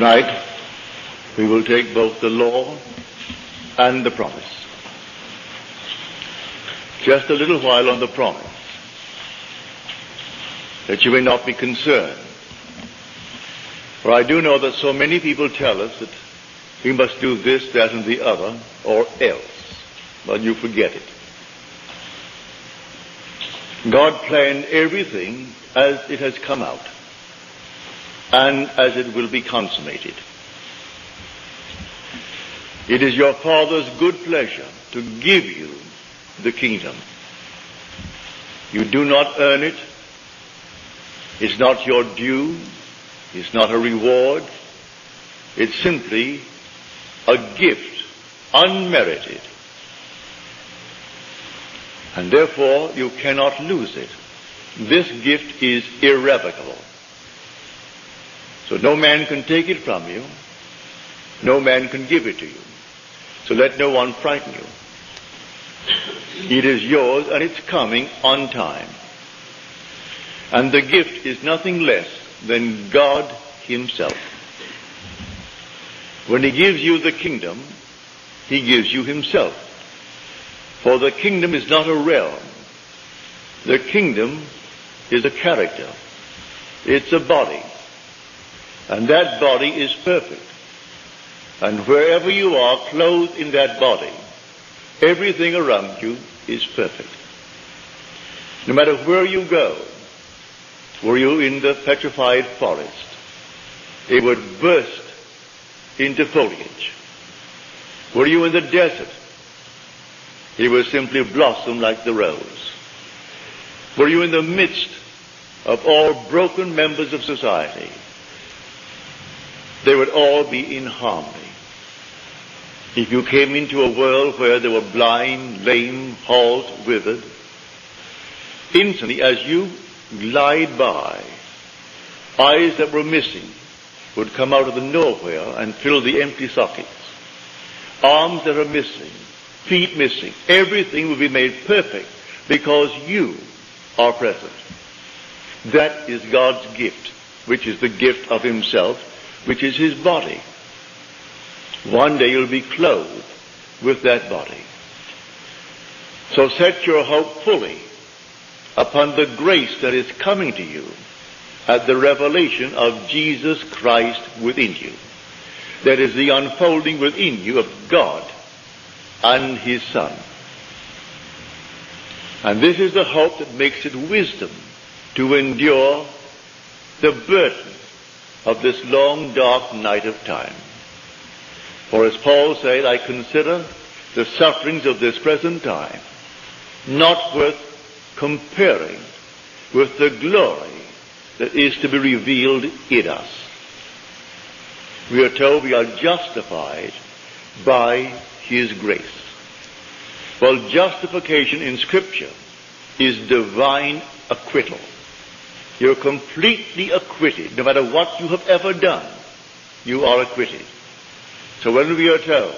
Tonight, we will take both the law and the promise. Just a little while on the promise, that you may not be concerned. For I do know that so many people tell us that we must do this, that, and the other, or else. But you forget it. God planned everything as it has come out, and as it will be consummated. It is your Father's good pleasure to give you the kingdom. You do not earn it. It's not your due. It's not a reward. It's simply a gift, unmerited. And therefore you cannot lose it. This gift is irrevocable. So no man can take it from you. No man can give it to you. So let no one frighten you. It is yours, and it's coming on time. And the gift is nothing less than God himself. When he gives you the kingdom, he gives you himself. For the kingdom is not a realm. The kingdom is a character. It's a body. And that body is perfect. And wherever you are clothed in that body, everything around you is perfect. No matter where you go, were you in the petrified forest, it would burst into foliage. Were you in the desert, it would simply blossom like the rose. Were you in the midst of all broken members of society, they would all be in harmony. If you came into a world where they were blind, lame, halt, withered, instantly as you glide by, eyes that were missing would come out of the nowhere and fill the empty sockets. Arms that are missing, feet missing, everything will be made perfect because you are present. That is God's gift, which is the gift of himself, which is his body. One day you'll be clothed with that body. So set your hope fully upon the grace that is coming to you at the revelation of Jesus Christ within you. That is the unfolding within you of God and his Son. And this is the hope that makes it wisdom to endure the burden of this long, dark night of time. For as Paul said, I consider the sufferings of this present time not worth comparing with the glory that is to be revealed in us. We are told we are justified by his grace. Well, justification in Scripture is divine acquittal. You're completely acquitted. No matter what you have ever done, you are acquitted. So when we are told,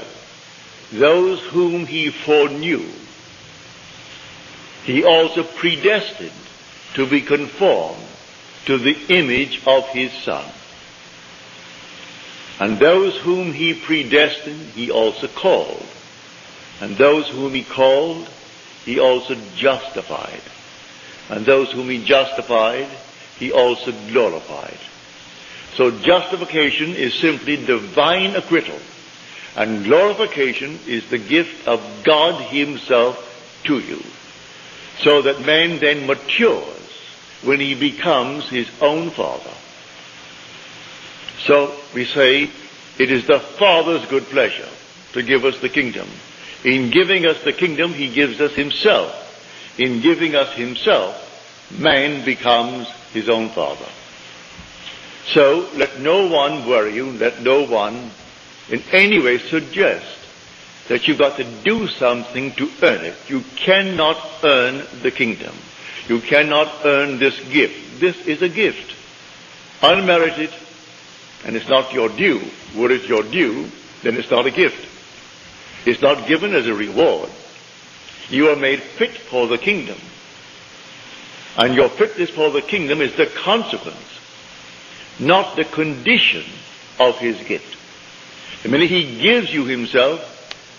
those whom he foreknew, he also predestined to be conformed to the image of his Son. And those whom he predestined, he also called. And those whom he called, he also justified. And those whom he justified, he also glorified. So justification is simply divine acquittal. And glorification is the gift of God himself to you. So that man then matures when he becomes his own Father. So we say, it is the Father's good pleasure to give us the kingdom. In giving us the kingdom, he gives us himself. In giving us himself, man becomes his own Father. So let no one worry you, let no one in any way suggest that you've got to do something to earn it. You cannot earn the kingdom. You cannot earn this gift. This is a gift, unmerited, and it's not your due. Were it your due, then it's not a gift. It's not given as a reward. You are made fit for the kingdom. And your fitness for the kingdom is the consequence, not the condition of his gift. The minute he gives you himself,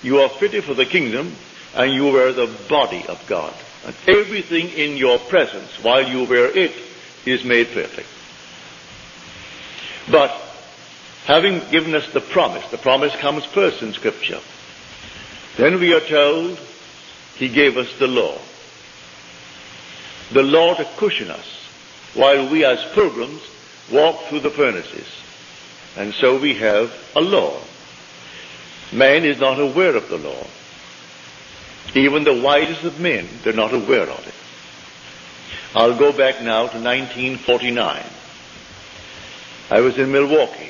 you are fitted for the kingdom, and you wear the body of God. And everything in your presence, while you wear it, is made perfect. But, having given us the promise comes first in Scripture. Then we are told he gave us the law. The law to cushion us, while we as pilgrims walk through the furnaces. And so we have a law. Man is not aware of the law. Even the wisest of men, they're not aware of it. I'll go back now to 1949. I was in Milwaukee.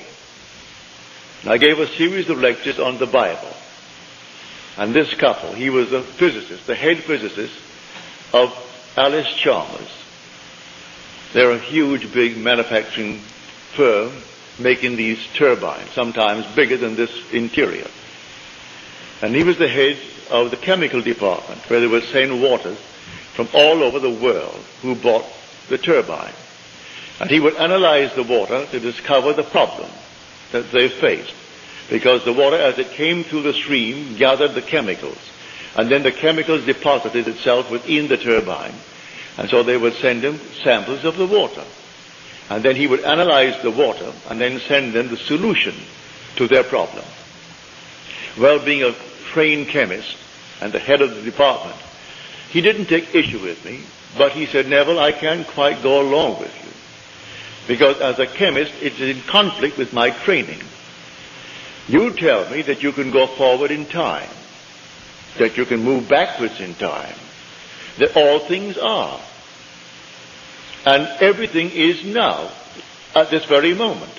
And I gave a series of lectures on the Bible. And this couple, he was the physicist, the head physicist of Alice Chalmers. They're a huge, big manufacturing firm making these turbines, sometimes bigger than this interior. And he was the head of the chemical department, where they would send waters from all over the world who bought the turbine. And he would analyze the water to discover the problem that they faced. Because the water, as it came through the stream, gathered the chemicals. And then the chemicals deposited itself within the turbine. And so they would send him samples of the water. And then he would analyze the water and then send them the solution to their problem. Well, being a trained chemist and the head of the department, he didn't take issue with me, but he said, Neville, I can't quite go along with you. Because as a chemist, it's in conflict with my training. You tell me that you can go forward in time, that you can move backwards in time, that all things are, and everything is now, at this very moment.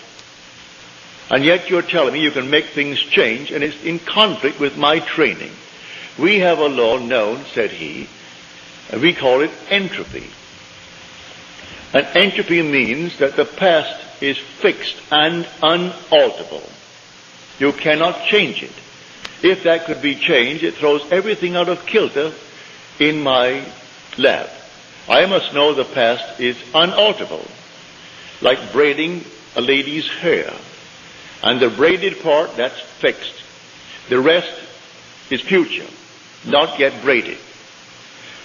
And yet you're telling me you can make things change, and it's in conflict with my training. We have a law known, said he, and we call it entropy. And entropy means that the past is fixed and unalterable. You cannot change it. If that could be changed, it throws everything out of kilter in my lab. I must know the past is unalterable, like braiding a lady's hair. And the braided part, that's fixed. The rest is future, not yet braided.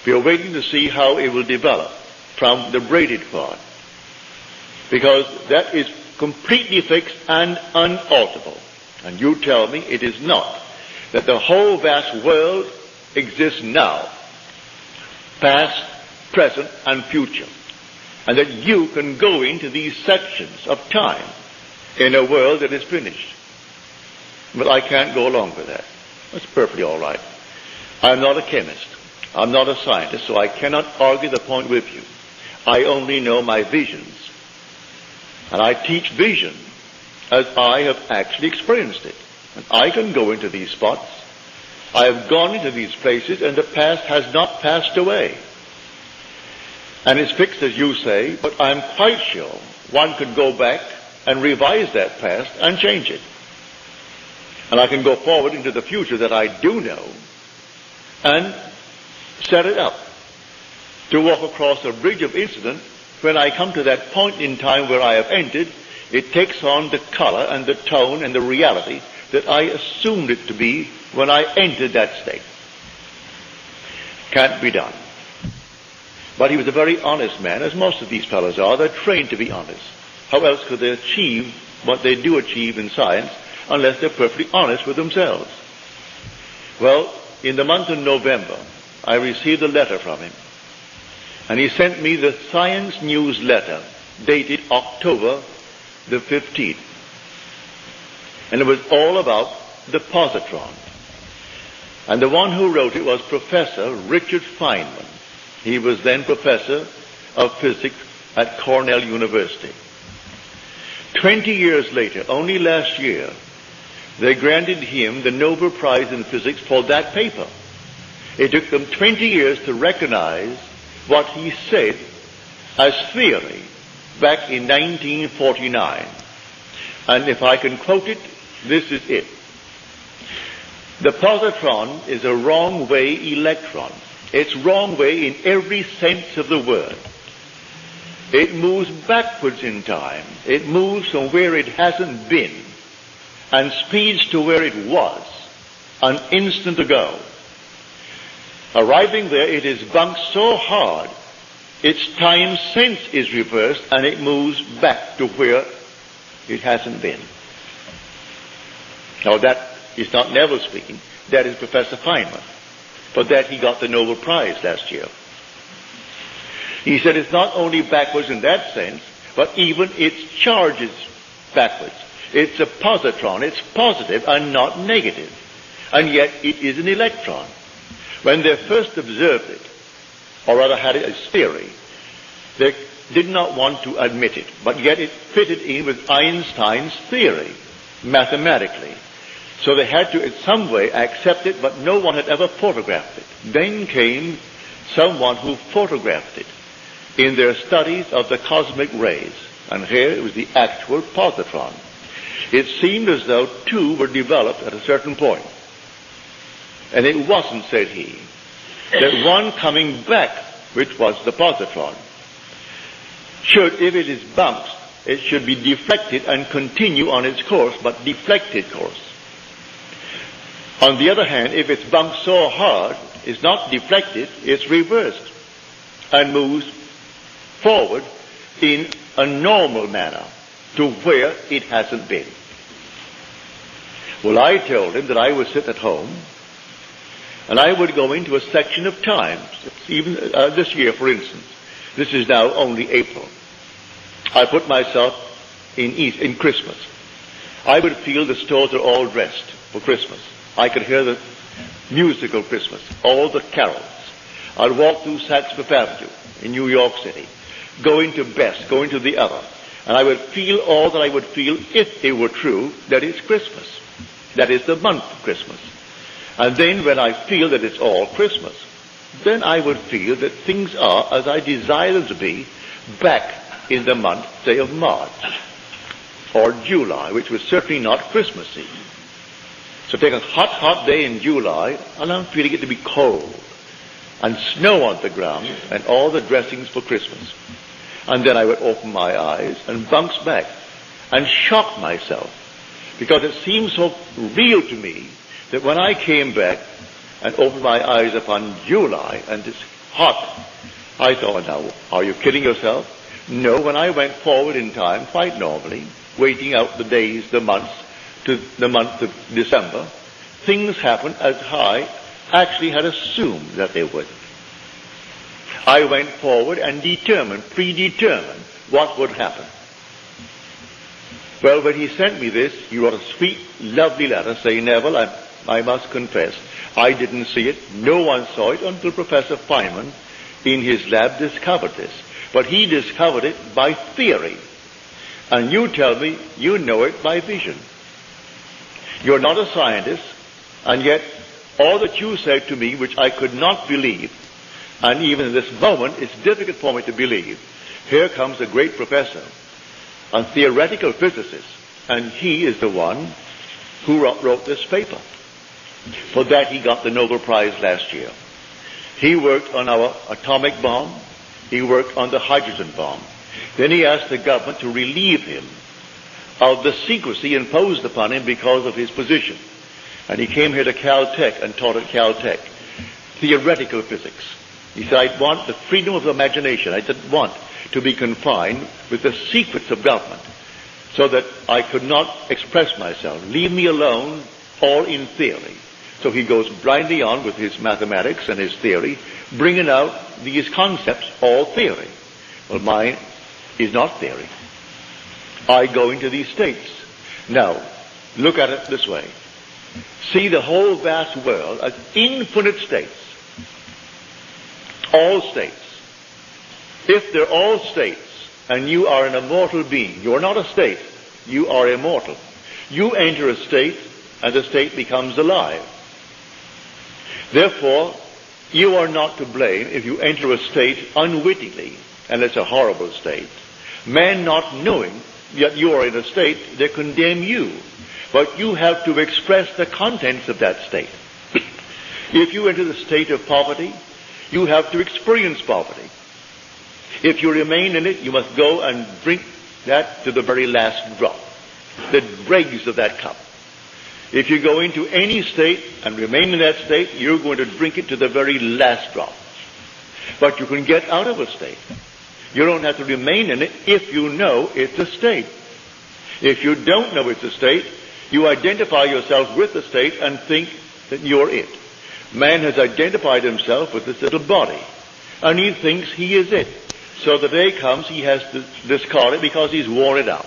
We are waiting to see how it will develop from the braided part, because that is completely fixed and unalterable. And you tell me it is not, that the whole vast world exists now, past, present, and future, and that you can go into these sections of time in a world that is finished. But I can't go along with that. That's perfectly all right. I'm not a chemist. I'm not a scientist, so I cannot argue the point with you. I only know my visions. And I teach vision as I have actually experienced it. And I can go into these spots. I have gone into these places, and the past has not passed away. And it's fixed, as you say, but I'm quite sure one could go back and revise that past and change it. And I can go forward into the future that I do know and set it up to walk across a bridge of incident. When I come to that point in time where I have entered, it takes on the color and the tone and the reality that I assumed it to be when I entered that state. Can't be done. But he was a very honest man, as most of these fellows are. They're trained to be honest. How else could they achieve what they do achieve in science unless they're perfectly honest with themselves? Well, in the month of November, I received a letter from him. And he sent me the Science newsletter dated October the 15th. And it was all about the positron. And the one who wrote it was Professor Richard Feynman. He was then professor of physics at Cornell University. 20 years later, only last year, they granted him the Nobel Prize in Physics for that paper. It took them 20 years to recognize what he said as theory back in 1949. And if I can quote it, this is it. The positron is a wrong-way electron. It's wrong way in every sense of the word. It moves backwards in time. It moves from where it hasn't been and speeds to where it was an instant ago. Arriving there, it is bumped so hard, its time sense is reversed and it moves back to where it hasn't been. Now that is not Neville speaking, that is Professor Feynman. For that he got the Nobel Prize last year. He said it's not only backwards in that sense, but even its charge is backwards. It's a positron, it's positive and not negative. And yet it is an electron. When they first observed it, or rather had it as theory, they did not want to admit it, but yet it fitted in with Einstein's theory, mathematically. So they had to in some way accept it, but no one had ever photographed it. Then came someone who photographed it in their studies of the cosmic rays. And here it was the actual positron. It seemed as though two were developed at a certain point. And it wasn't, said he, that one coming back, which was the positron, should, if it is bumped, it should be deflected and continue on its course, but deflected course. On the other hand, if it's bumped so hard, it's not deflected, it's reversed and moves forward in a normal manner to where it hasn't been. Well, I told him that I would sit at home and I would go into a section of time, even this year, for instance. This is now only April. I put myself in Christmas. I would feel the stores are all dressed for Christmas. I could hear the musical Christmas, all the carols. I'd walk through Saks Fifth Avenue in New York City, go into Best, go into the other, and I would feel all that I would feel if it were true that it's Christmas. That is the month of Christmas. And then when I feel that it's all Christmas, then I would feel that things are as I desire them to be back in the month, say, of March or July, which was certainly not Christmassy. So take a hot, hot day in July, and I'm feeling it to be cold, and snow on the ground, and all the dressings for Christmas. And then I would open my eyes and bounce back and shock myself, because it seemed so real to me that when I came back and opened my eyes upon July, and it's hot, I thought, now, are you kidding yourself? No, when I went forward in time, quite normally, waiting out the days, the months, to the month of December, things happened as I actually had assumed that they would. I went forward and predetermined what would happen. Well, when he sent me this, he wrote a sweet, lovely letter saying, Neville, I must confess, I didn't see it. No one saw it until Professor Feynman in his lab discovered this. But he discovered it by theory. And you tell me you know it by vision. You're not a scientist, and yet all that you said to me, which I could not believe, and even in this moment it's difficult for me to believe, here comes a great professor, a theoretical physicist, and he is the one who wrote this paper. For that he got the Nobel Prize last year. He worked on our atomic bomb, he worked on the hydrogen bomb. Then he asked the government to relieve him of the secrecy imposed upon him because of his position. And he came here to Caltech and taught at Caltech theoretical physics. He said, I want the freedom of imagination. I didn't want to be confined with the secrets of government so that I could not express myself. Leave me alone, all in theory. So he goes blindly on with his mathematics and his theory, bringing out these concepts, all theory. Well, mine is not theory. I go into these states. Now, look at it this way. See the whole vast world as infinite states. All states. If they're all states, and you are an immortal being, you're not a state, you are immortal. You enter a state, and the state becomes alive. Therefore, you are not to blame if you enter a state unwittingly, and it's a horrible state. Men not knowing that you are in a state, they condemn you. But you have to express the contents of that state. If you enter the state of poverty, you have to experience poverty. If you remain in it, you must go and drink that to the very last drop, the dregs of that cup. If you go into any state and remain in that state, you're going to drink it to the very last drop. But you can get out of a state. You don't have to remain in it if you know it's a state. If you don't know it's a state, you identify yourself with the state and think that you're it. Man has identified himself with this little body, and he thinks he is it. So the day comes, he has to discard it because he's worn it out.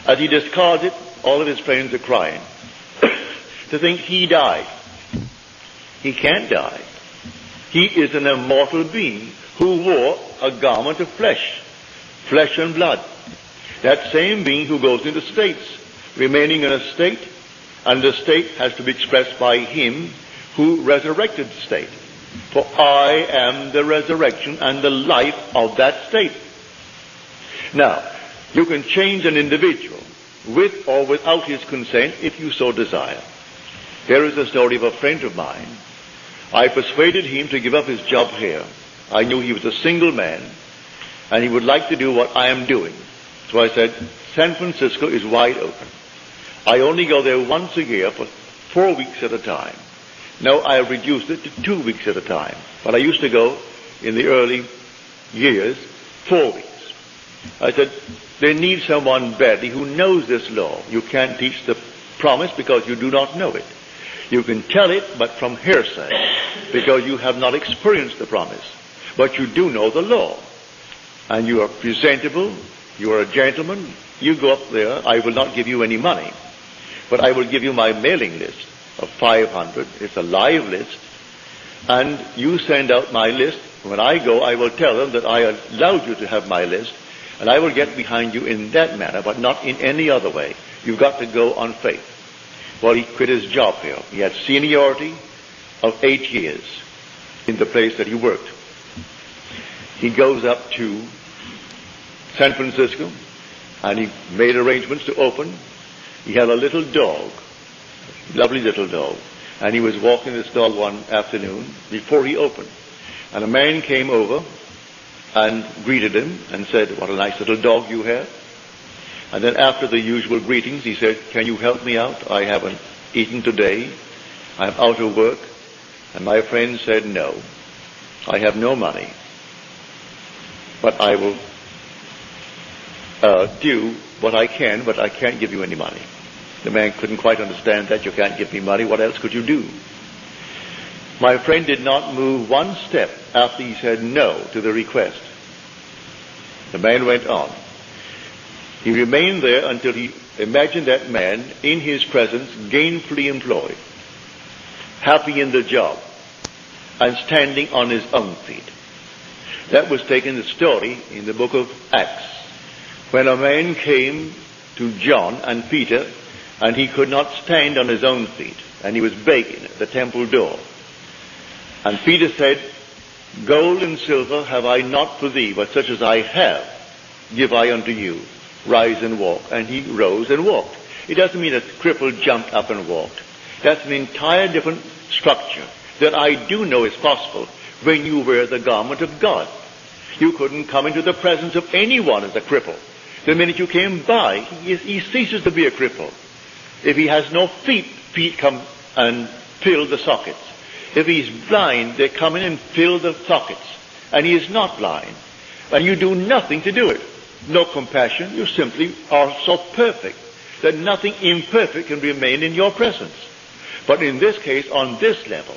As he discards it, all of his friends are crying to think he died. He can't die. He is an immortal being who wore a garment of flesh and blood. That same being who goes into states, remaining in a state, and the state has to be expressed by him who resurrected the state. For I am the resurrection and the life of that state. Now, you can change an individual with or without his consent if you so desire. Here is the story of a friend of mine. I persuaded him to give up his job here. I knew he was a single man and he would like to do what I am doing. So I said, San Francisco is wide open. I only go there once a year for 4 weeks at a time. Now I have reduced it to 2 weeks at a time. But I used to go in the early years 4 weeks. I said, they need someone badly who knows this law. You can't teach the promise because you do not know it. You can tell it, but from hearsay, because you have not experienced the promise. But you do know the law. And you are presentable, you are a gentleman, you go up there, I will not give you any money. But I will give you my mailing list of 500. It's a live list. And you send out my list. When I go, I will tell them that I allowed you to have my list. And I will get behind you in that manner, but not in any other way. You've got to go on faith. Well, he quit his job here. He had seniority of 8 years in the place that he worked. He goes up to San Francisco, and he made arrangements to open. He had a little dog, lovely little dog, and he was walking this dog one afternoon before he opened. And a man came over and greeted him and said, what a nice little dog you have. And then after the usual greetings, he said, can you help me out? I haven't eaten today. I'm out of work. And my friend said, no, I have no money. But I will do what I can, but I can't give you any money. The man couldn't quite understand that. You can't give me money. What else could you do? My friend did not move one step after he said no to the request. The man went on. He remained there until he imagined that man in his presence gainfully employed, happy in the job, and standing on his own feet. That was taken the story in the book of Acts, when a man came to John and Peter, and he could not stand on his own feet, and he was begging at the temple door. And Peter said, gold and silver have I not for thee, but such as I have give I unto you. Rise and walk. And he rose and walked. It doesn't mean a cripple jumped up and walked. That's an entire different structure that I do know is possible when you wear the garment of God. You couldn't come into the presence of anyone as a cripple. The minute you came by, he ceases to be a cripple. If he has no feet, feet come and fill the sockets. If he's blind, they come in and fill the sockets. And he is not blind. And you do nothing to do it. No compassion. You simply are so perfect that nothing imperfect can remain in your presence. But in this case, on this level,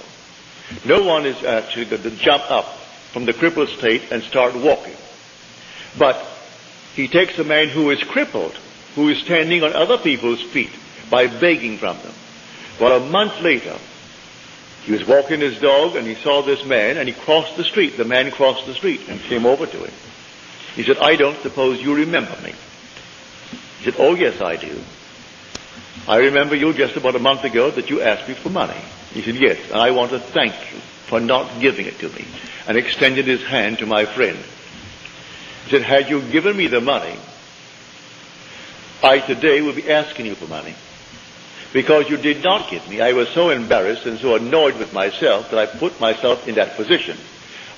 no one is actually going to jump up from the crippled state and start walking. But he takes a man who is crippled, who is standing on other people's feet by begging from them. Well, a month later, he was walking his dog and he saw this man and he crossed the street. The man crossed the street and came over to him. He said, I don't suppose you remember me. He said, oh yes, I do. I remember you just about a month ago that you asked me for money. He said, yes, and I want to thank you for not giving it to me. And extended his hand to my friend. He said, had you given me the money, I today would be asking you for money. Because you did not give me. I was so embarrassed and so annoyed with myself that I put myself in that position.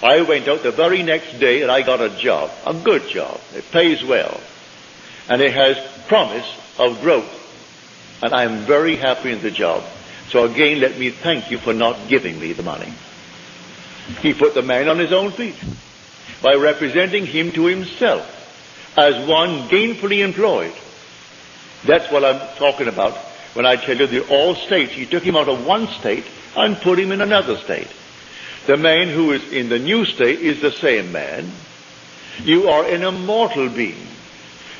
I went out the very next day and I got a job, a good job. It pays well. And it has promise of growth. And I am very happy in the job. So again, let me thank you for not giving me the money. He put the man on his own feet by representing him to himself as one gainfully employed. That's what I'm talking about when I tell you the all states. He took him out of one state and put him in another state. The man who is in the new state is the same man. You are an immortal being.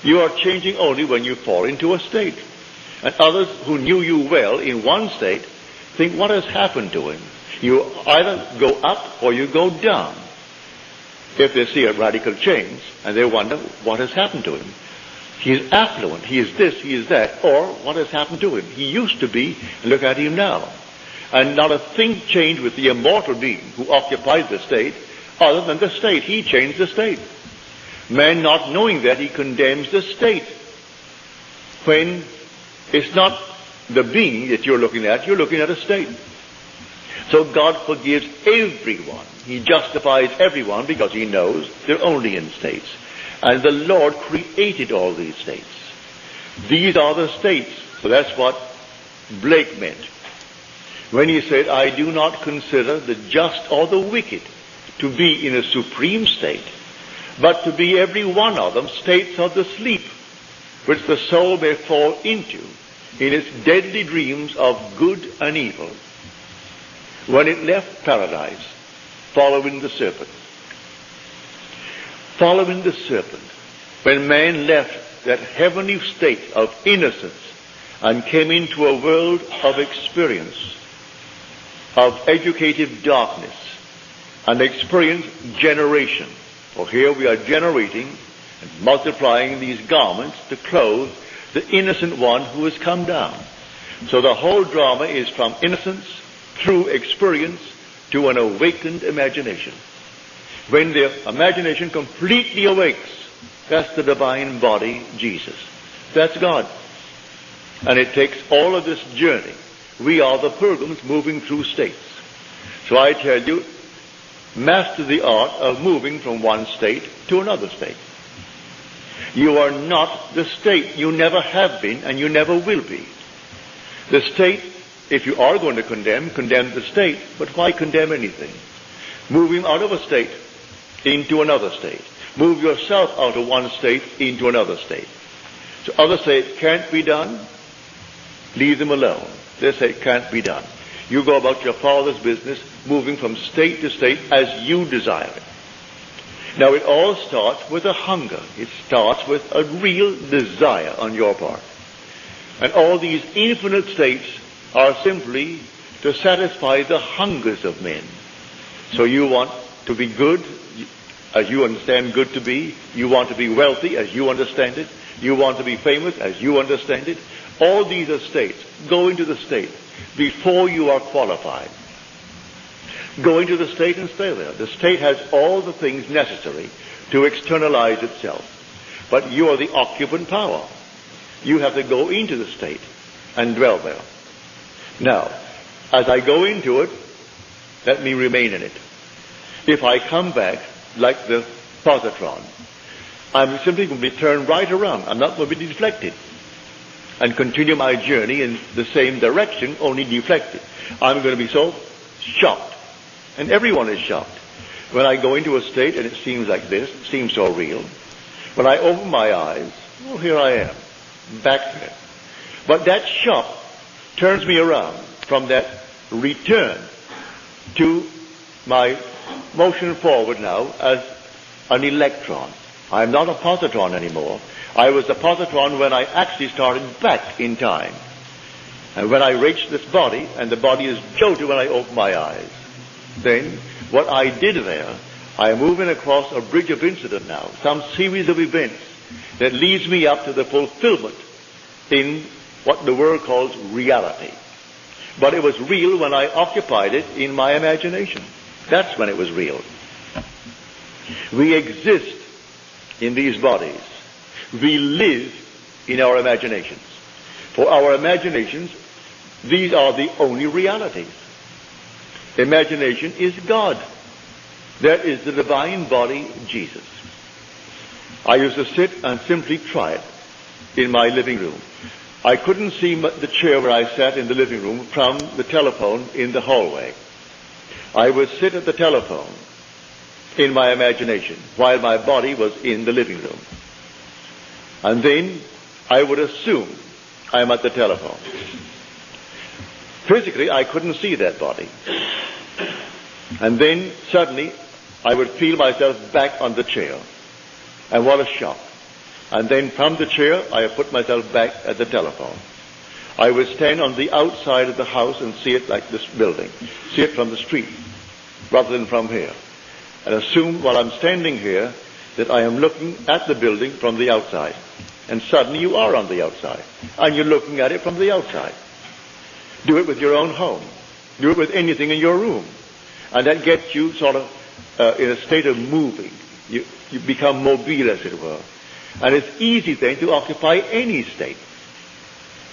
You are changing only when you fall into a state. And others who knew you well in one state think, what has happened to him? You either go up or you go down. If they see a radical change, and they wonder, what has happened to him? He is affluent, he is this, he is that, or what has happened to him? He used to be, and look at him now. And not a thing changed with the immortal being who occupied the state, other than the state. He changed the state. Man, not knowing that, he condemns the state. When it's not the being that you're looking at a state. So God forgives everyone. He justifies everyone because he knows they're only in states. And the Lord created all these states. These are the states. So that's what Blake meant when he said, I do not consider the just or the wicked to be in a supreme state, but to be every one of them states of the sleep, which the soul may fall into in its deadly dreams of good and evil. When it left paradise, following the serpent. Following the serpent. When man left that heavenly state of innocence and came into a world of experience, of educative darkness, and experienced generation. For here we are generating and multiplying these garments to clothe the innocent one who has come down. So the whole drama is from innocence through experience to an awakened imagination. When the imagination completely awakes, that's the divine body, Jesus. That's God. And it takes all of this journey. We are the pilgrims moving through states. So I tell you, master the art of moving from one state to another state. You are not the state. You never have been and you never will be. The state, if you are going to condemn the state, but why condemn anything? Moving out of a state into another state. Move yourself out of one state into another state. So others say it can't be done. Leave them alone. They say it can't be done. You go about your Father's business, moving from state to state as you desire it. Now it all starts with a hunger. It starts with a real desire on your part. And all these infinite states are simply to satisfy the hungers of men. So you want to be good, as you understand good to be. You want to be wealthy, as you understand it. You want to be famous, as you understand it. All these are states. Go into the state before you are qualified. Go into the state and stay there. The state has all the things necessary to externalize itself. But you are the occupant power. You have to go into the state and dwell there. Now, as I go into it, let me remain in it. If I come back like the positron, I'm simply going to be turned right around. I'm not going to be deflected and continue my journey in the same direction, only deflected. I'm going to be so shocked. And everyone is shocked. When I go into a state and it seems like this, it seems so real. When I open my eyes, oh, here I am, back there. But that shock turns me around from that return to my motion forward now as an electron. I'm not a positron anymore. I was a positron when I actually started back in time. And when I reached this body, and the body is jolted when I open my eyes. Then, what I did there, I am moving across a bridge of incident now, some series of events that leads me up to the fulfillment in what the world calls reality. But it was real when I occupied it in my imagination. That's when it was real. We exist in these bodies. We live in our imaginations. For our imaginations, these are the only realities. Imagination is God. That is the divine body, Jesus. I used to sit and simply try it in my living room. I couldn't see the chair where I sat in the living room from the telephone in the hallway. I would sit at the telephone in my imagination while my body was in the living room. And then I would assume I'm at the telephone. Physically, I couldn't see that body. And then suddenly I would feel myself back on the chair. And what a shock. And then from the chair, I would put myself back at the telephone. I would stand on the outside of the house and see it like this building. See it from the street, rather than from here. And assume while I'm standing here that I am looking at the building from the outside. And suddenly you are on the outside. And you're looking at it from the outside. Do it with your own home. Do it with anything in your room. And that gets you sort of in a state of moving. You become mobile, as it were. And it's easy then to occupy any state.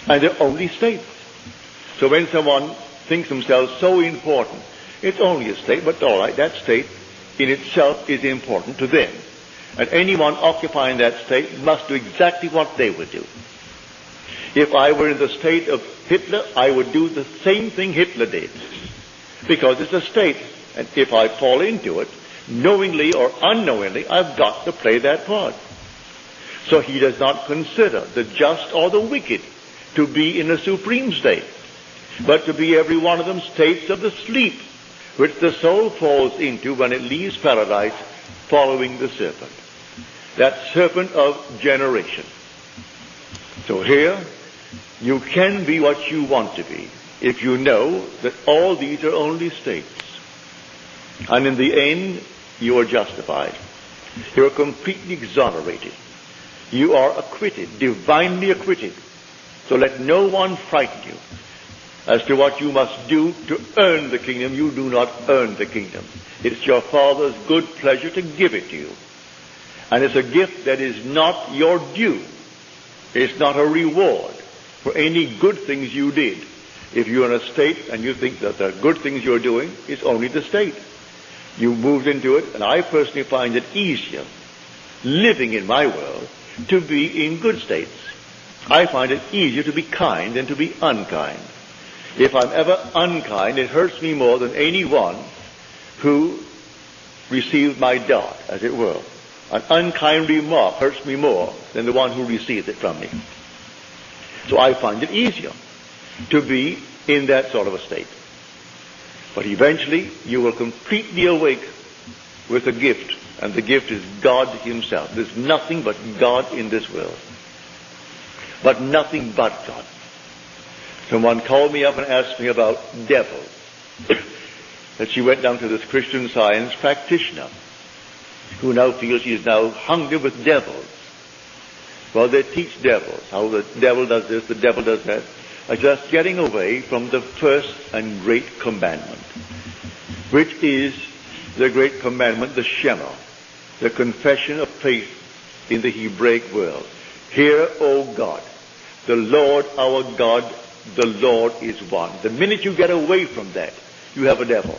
And they're only states. So when someone thinks themselves so important, it's only a state, but all right, that state in itself is important to them. And anyone occupying that state must do exactly what they would do. If I were in the state of Hitler, I would do the same thing Hitler did. Because it's a state. And if I fall into it, knowingly or unknowingly, I've got to play that part. So he does not consider the just or the wicked to be in a supreme state, but to be every one of them states of the sleep, which the soul falls into when it leaves paradise, following the serpent. That serpent of generation. So here, you can be what you want to be, if you know that all these are only states. And in the end, you are justified. You are completely exonerated. You are acquitted, divinely acquitted. So let no one frighten you as to what you must do to earn the kingdom. You do not earn the kingdom. It's your Father's good pleasure to give it to you. And it's a gift that is not your due. It's not a reward for any good things you did. If you're in a state and you think that the good things you're doing is only the state, you moved into it, and I personally find it easier living in my world to be in good states. I find it easier to be kind than to be unkind. If I'm ever unkind, it hurts me more than anyone who received my dart, as it were. An unkind remark hurts me more than the one who received it from me. So I find it easier to be in that sort of a state. But eventually you will completely awake with a gift, and the gift is God himself. There's nothing but God in this world. But nothing but God. Someone called me up and asked me about devils. That she went down to this Christian Science practitioner who now feels she is now hungry with devils. Well, they teach devils. How the devil does this, the devil does that. Just getting away from the first and great commandment, which is the great commandment, the Shema, the confession of faith in the Hebraic world. Hear, O God, the Lord our God, the Lord is one. The minute you get away from that, you have a devil.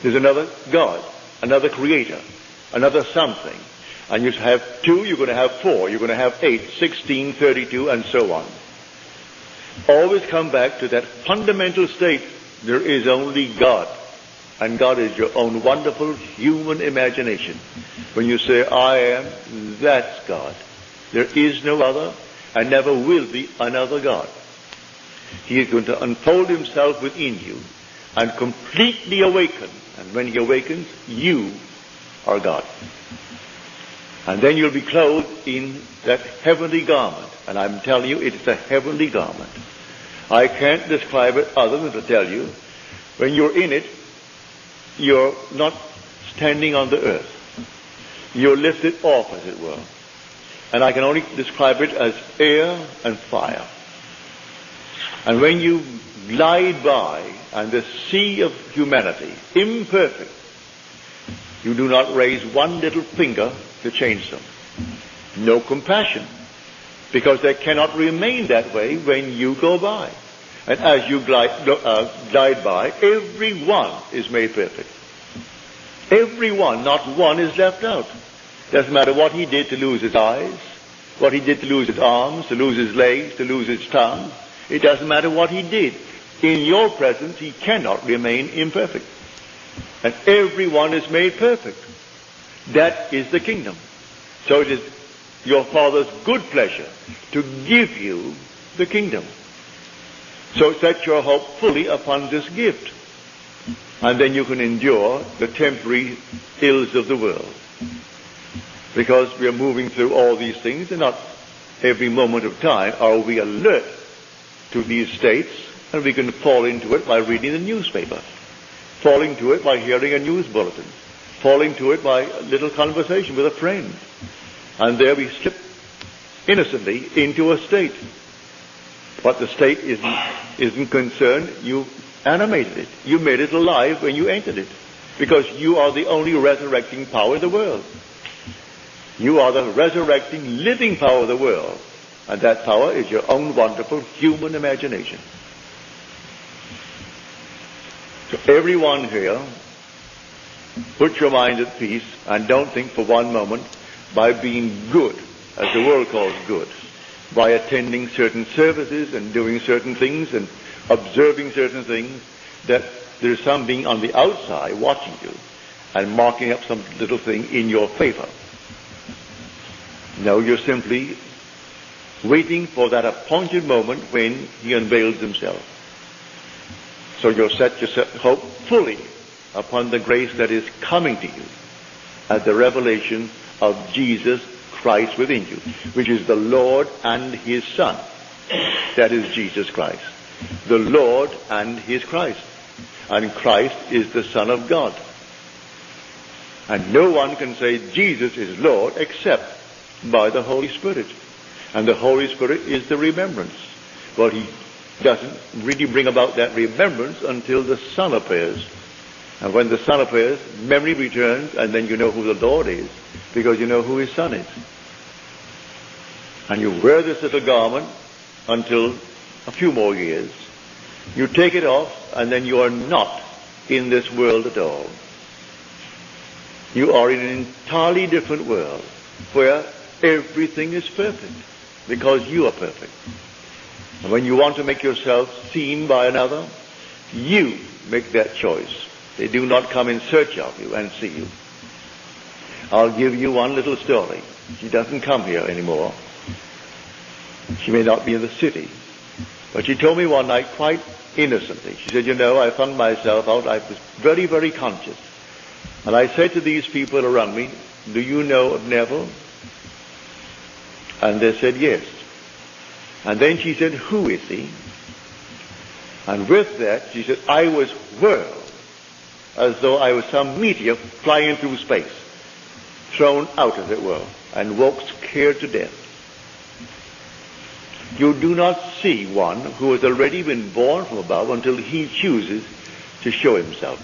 There's another God, another creator, another something. And you have two, you're going to have four, you're going to have 8, 16, 32, and so on. Always come back to that fundamental state. There is only God. And God is your own wonderful human imagination. When you say, I am, that's God. There is no other, and never will be another God. He is going to unfold himself within you and completely awaken. And when he awakens, you are God. And then you'll be clothed in that heavenly garment. And I'm telling you, it is a heavenly garment. I can't describe it other than to tell you, when you're in it, you're not standing on the earth. You're lifted off, as it were. And I can only describe it as air and fire. And when you glide by, and the sea of humanity, imperfect, you do not raise one little finger to change them. No compassion, because they cannot remain that way when you go by. And as you glide by, everyone is made perfect. Everyone, not one is left out. Doesn't matter what he did to lose his eyes, what he did to lose his arms, to lose his legs, to lose his tongue. It doesn't matter what he did. In your presence, he cannot remain imperfect. And everyone is made perfect. That is the kingdom. So it is your Father's good pleasure to give you the kingdom. So set your hope fully upon this gift. And then you can endure the temporary ills of the world. Because we are moving through all these things, and not every moment of time are we alert to these states, and we can fall into it by reading the newspaper, fall into it by hearing a news bulletin, fall into it by a little conversation with a friend. And there we slip innocently into a state. But the state isn't concerned. You animated it. You made it alive when you entered it. Because you are the only resurrecting power in the world. You are the resurrecting, living power of the world. And that power is your own wonderful human imagination. So everyone here, put your mind at peace and don't think for one moment by being good, as the world calls good, by attending certain services and doing certain things and observing certain things, that there's something on the outside watching you and marking up some little thing in your favor. No, you're simply waiting for that appointed moment when he unveils himself. So you'll set your hope fully upon the grace that is coming to you at the revelation of Jesus Christ within you, which is the Lord and his Son. That is Jesus Christ. The Lord and his Christ. And Christ is the Son of God. And no one can say Jesus is Lord except by the Holy Spirit. And the Holy Spirit is the remembrance. But he doesn't really bring about that remembrance until the Son appears. And when the Son appears, memory returns, and then you know who the Lord is, because you know who his Son is. And you wear this little garment until a few more years. You take it off, and then you are not in this world at all. You are in an entirely different world, where everything is perfect, because you are perfect. And when you want to make yourself seen by another, you make that choice. They do not come in search of you and see you. I'll give you one little story. She doesn't come here anymore. She may not be in the city. But she told me one night quite innocently. She said, I found myself out. I was very, very conscious. And I said to these people around me, do you know of Neville? And they said, yes. And then she said, who is he? And with that, she said, I was whirled as though I was some meteor flying through space, thrown out, as it were, and walked scared to death. You do not see one who has already been born from above until he chooses to show himself.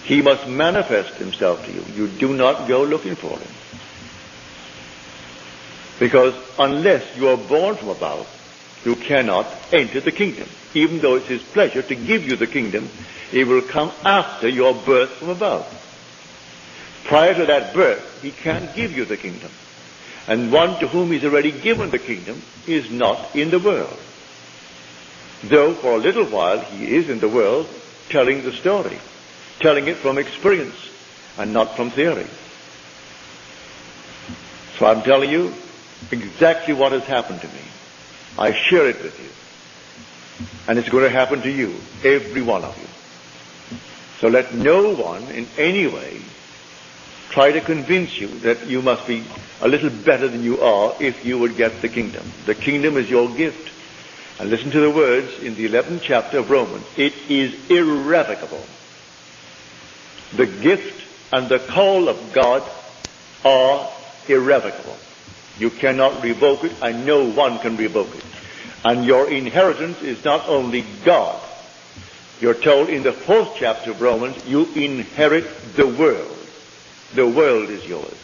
He must manifest himself to you. You do not go looking for him. Because unless you are born from above, you cannot enter the kingdom. Even though it's his pleasure to give you the kingdom, it will come after your birth from above. Prior to that birth, he can't give you the kingdom. And one to whom he's already given the kingdom is not in the world. Though for a little while he is in the world telling the story, telling it from experience and not from theory. So I'm telling you exactly what has happened to me. I share it with you. And it's going to happen to you, every one of you. So let no one in any way try to convince you that you must be a little better than you are if you would get the kingdom. The kingdom is your gift. And listen to the words in the 11th chapter of Romans. It is irrevocable. The gift and the call of God are irrevocable. You cannot revoke it, and no one can revoke it. And your inheritance is not only God. You're told in the 4th chapter of Romans, you inherit the world. The world is yours,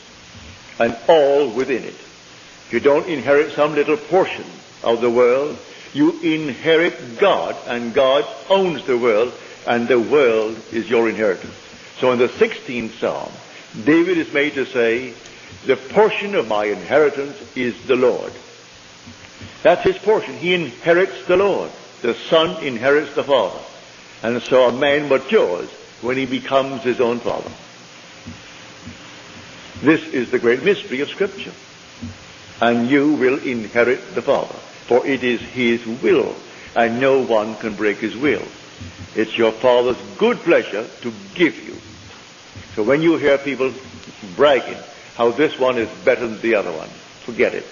and all within it. You don't inherit some little portion of the world. You inherit God, and God owns the world, and the world is your inheritance. So in the 16th Psalm, David is made to say, The portion of my inheritance is the Lord. That's his portion. He inherits the Lord. The Son inherits the Father. And so a man matures when he becomes his own father. This is the great mystery of Scripture. And you will inherit the Father, for it is his will, and no one can break his will. It's your Father's good pleasure to give you. So when you hear people bragging how this one is better than the other one, forget it.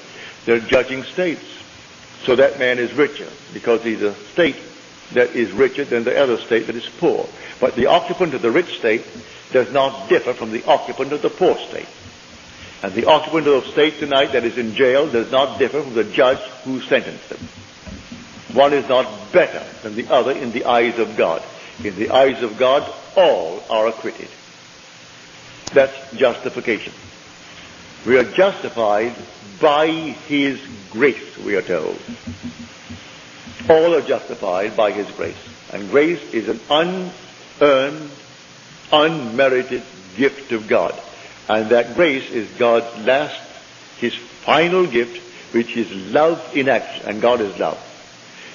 They're judging states. So that man is richer because he's a state that is richer than the other state that is poor. But the occupant of the rich state does not differ from the occupant of the poor state. And the occupant of the state tonight that is in jail does not differ from the judge who sentenced them. One is not better than the other in the eyes of God. In the eyes of God, all are acquitted. That's justification. We are justified by his grace, we are told. All are justified by his grace. And grace is an unearned, unmerited gift of God. And that grace is God's last, his final gift, which is love in action. And God is love.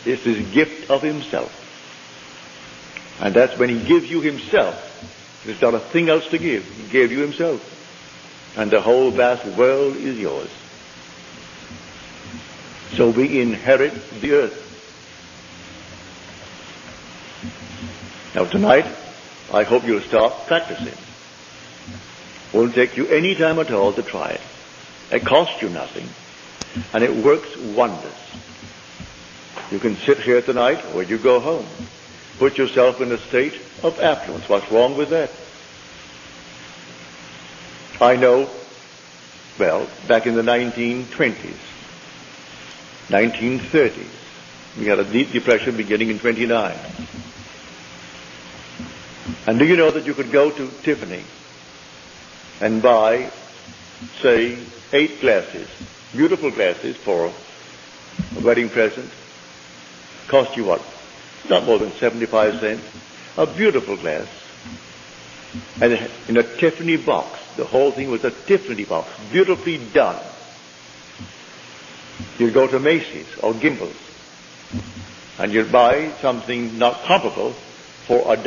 It's his gift of himself. And that's when he gives you himself. There's not a thing else to give. He gave you himself. And the whole vast world is yours. So we inherit the earth. Now tonight, I hope you'll start practicing. Won't take you any time at all to try it. It costs you nothing. And it works wonders. You can sit here tonight or you go home. Put yourself in a state of affluence. What's wrong with that? I know, well, back in the 1920s, 1930s, we had a deep depression beginning in 29. And do you know that you could go to Tiffany and buy, say, 8 glasses, beautiful glasses for a wedding present? Cost you what? Not more than 75 cents. A beautiful glass. And in a Tiffany box. The whole thing was a Tiffany box. Beautifully done. You'd go to Macy's or Gimbel's. And you'd buy something not comparable for $1.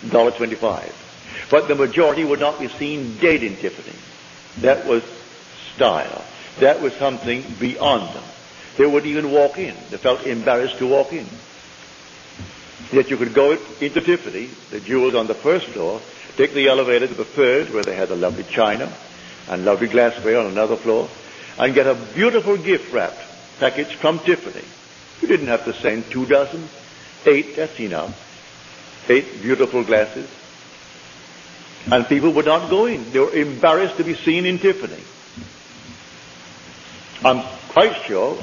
$1.25. But the majority would not be seen dead in Tiffany. That was style. That was something beyond them. They wouldn't even walk in. They felt embarrassed to walk in. Yet you could go into Tiffany, the jewels on the first floor, take the elevator to the third, where they had the lovely china and lovely glassware on another floor, and get a beautiful gift wrapped package from Tiffany. You didn't have to send 2 dozen. 8, that's enough. 8 beautiful glasses. And people would not go in. They were embarrassed to be seen in Tiffany. I'm quite sure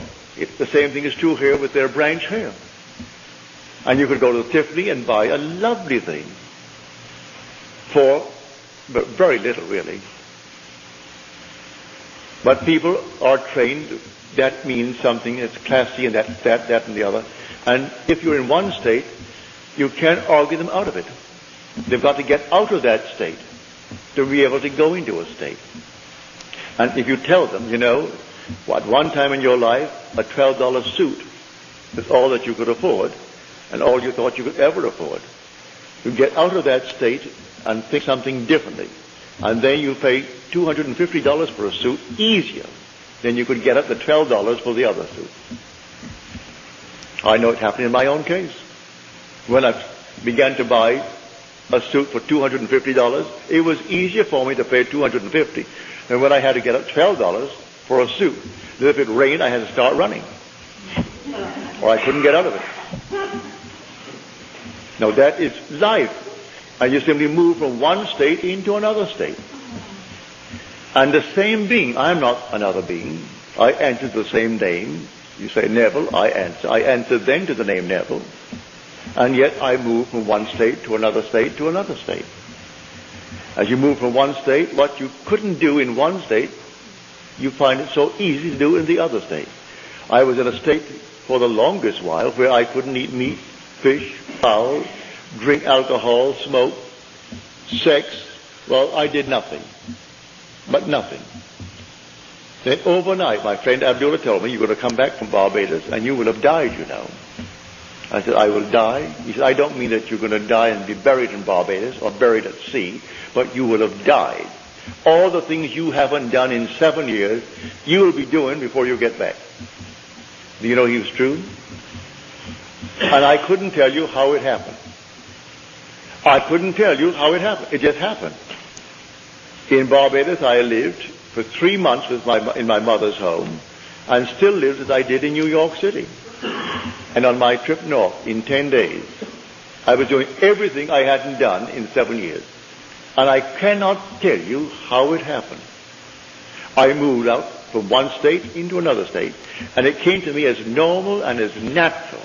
the same thing is true here with their branch hair. And you could go to Tiffany and buy a lovely thing for very little, really. But people are trained, that means something that's classy and that and the other. And if you're in one state, you can't argue them out of it. They've got to get out of that state to be able to go into a state. And if you tell them, you know, at one time in your life, a $12 suit was all that you could afford and all you thought you could ever afford. You get out of that state and think something differently. And then you pay $250 for a suit easier than you could get at the $12 for the other suit. I know it happened in my own case. When I began to buy a suit for $250, it was easier for me to pay $250 than when I had to get at $12 for a suit. That if it rained, I had to start running. Or I couldn't get out of it. Now that is life. And you simply move from one state into another state. And the same being, I am not another being. I answer the same name. You say Neville, I answer. I answer then to the name Neville. And yet I move from one state to another state to another state. As you move from one state, what you couldn't do in one state, you find it so easy to do in the other state. I was in a state for the longest while where I couldn't eat meat, fish, fowl, drink alcohol, smoke, sex. Well, I did nothing. but nothing. Then overnight, my friend Abdullah told me, you're going to come back from Barbados and you will have died, you know. I said, I will die? He said, I don't mean that you're going to die and be buried in Barbados or buried at sea, but you will have died. All the things you haven't done in 7 years, you will be doing before you get back. Do you know he was true? And I couldn't tell you how it happened. I couldn't tell you how it happened. It just happened. In Barbados, I lived for 3 months in my mother's home, and still lived as I did in New York City. And on my trip north, in 10 days, I was doing everything I hadn't done in 7 years. And I cannot tell you how it happened. I moved out from one state into another state, and it came to me as normal and as natural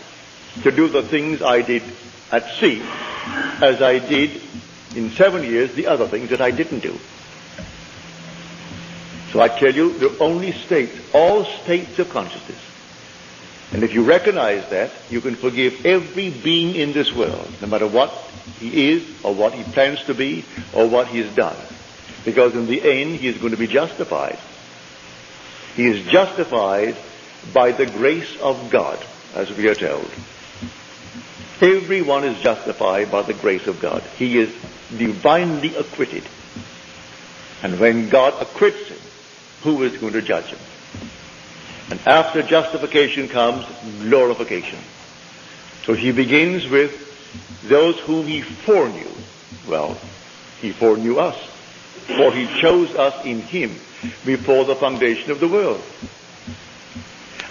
to do the things I did at sea as I did in 7 years the other things that I didn't do. So I tell you, the only states, all states of consciousness. And if you recognize that, you can forgive every being in this world, no matter what he is, or what he plans to be, or what he has done. Because in the end, he is going to be justified. He is justified by the grace of God, as we are told. Everyone is justified by the grace of God. He is divinely acquitted. And when God acquits him, who is going to judge him? And after justification comes glorification. So he begins with those whom he foreknew. Well, he foreknew us, for he chose us in him before the foundation of the world.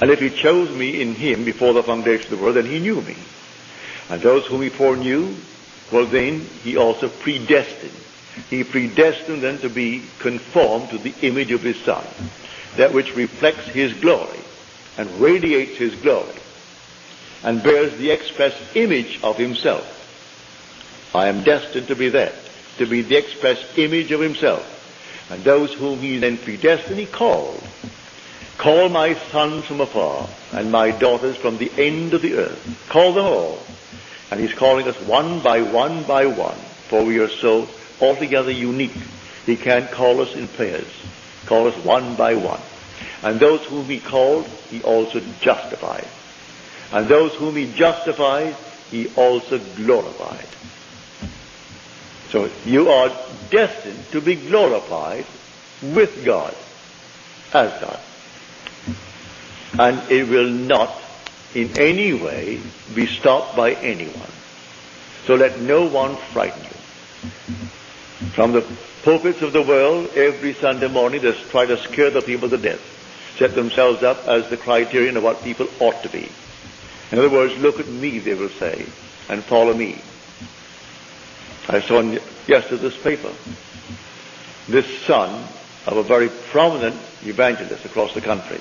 And if he chose me in him before the foundation of the world, then he knew me. And those whom he foreknew, well then, he also predestined. He predestined them to be conformed to the image of his Son, that which reflects his glory and radiates his glory and bears the express image of himself. I am destined to be that, to be the express image of himself. And those whom he then predestined, he called. Call my sons from afar and my daughters from the end of the earth. Call them all. And he's calling us one by one by one, for we are so altogether unique. He can't call us in pairs. Call us one by one. And those whom he called, he also justified. And those whom he justified, he also glorified. So you are destined to be glorified with God, as God. And it will not in any way be stopped by anyone. So let no one frighten you. From the pulpits of the world, every Sunday morning, they try to scare the people to death, set themselves up as the criterion of what people ought to be. In other words, look at me, they will say, and follow me. I saw in yesterday's paper this son of a very prominent evangelist across the country.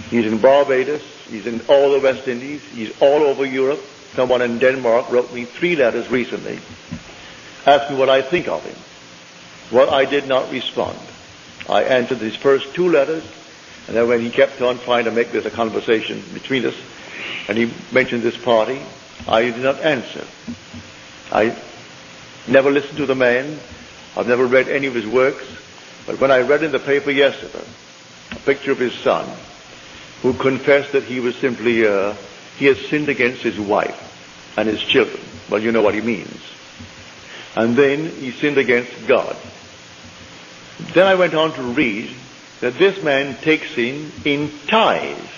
He's in Barbados, he's in all the West Indies, he's all over Europe. Someone in Denmark wrote me 3 letters recently, asking what I think of him. Well, I did not respond. I answered his first 2 letters, and then when he kept on trying to make this a conversation between us, and he mentioned this party, I did not answer. I never listened to the man. I've never read any of his works. But when I read in the paper yesterday a picture of his son, who confessed that he was simply, he has sinned against his wife and his children. Well, you know what he means. And then he sinned against God. Then I went on to read that this man takes in tithes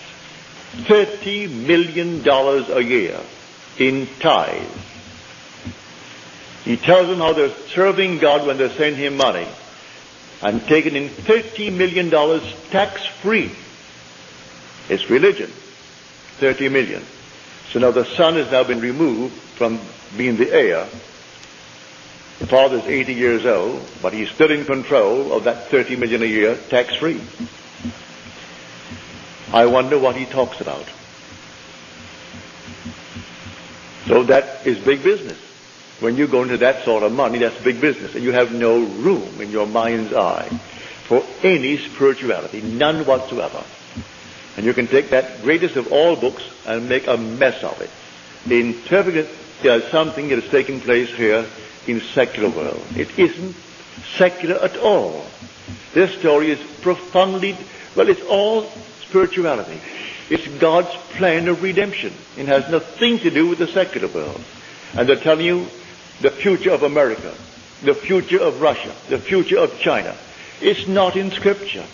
$30 million a year in tithes. He tells them how they're serving God when they send him money and taking in $30 million tax-free. It's religion. 30 million. So now the son has now been removed from being the heir. The father's 80 years old, but he's still in control of that 30 million a year, tax-free. I wonder what he talks about. So that is big business. When you go into that sort of money, that's big business. And you have no room in your mind's eye for any spirituality, none whatsoever. And you can take that greatest of all books and make a mess of it. Interpret it as something that is taking place here in secular world. It isn't secular at all. This story is profoundly, well, it's all spirituality. It's God's plan of redemption. It has nothing to do with the secular world. And they're telling you the future of America, the future of Russia, the future of China. It's not in Scripture.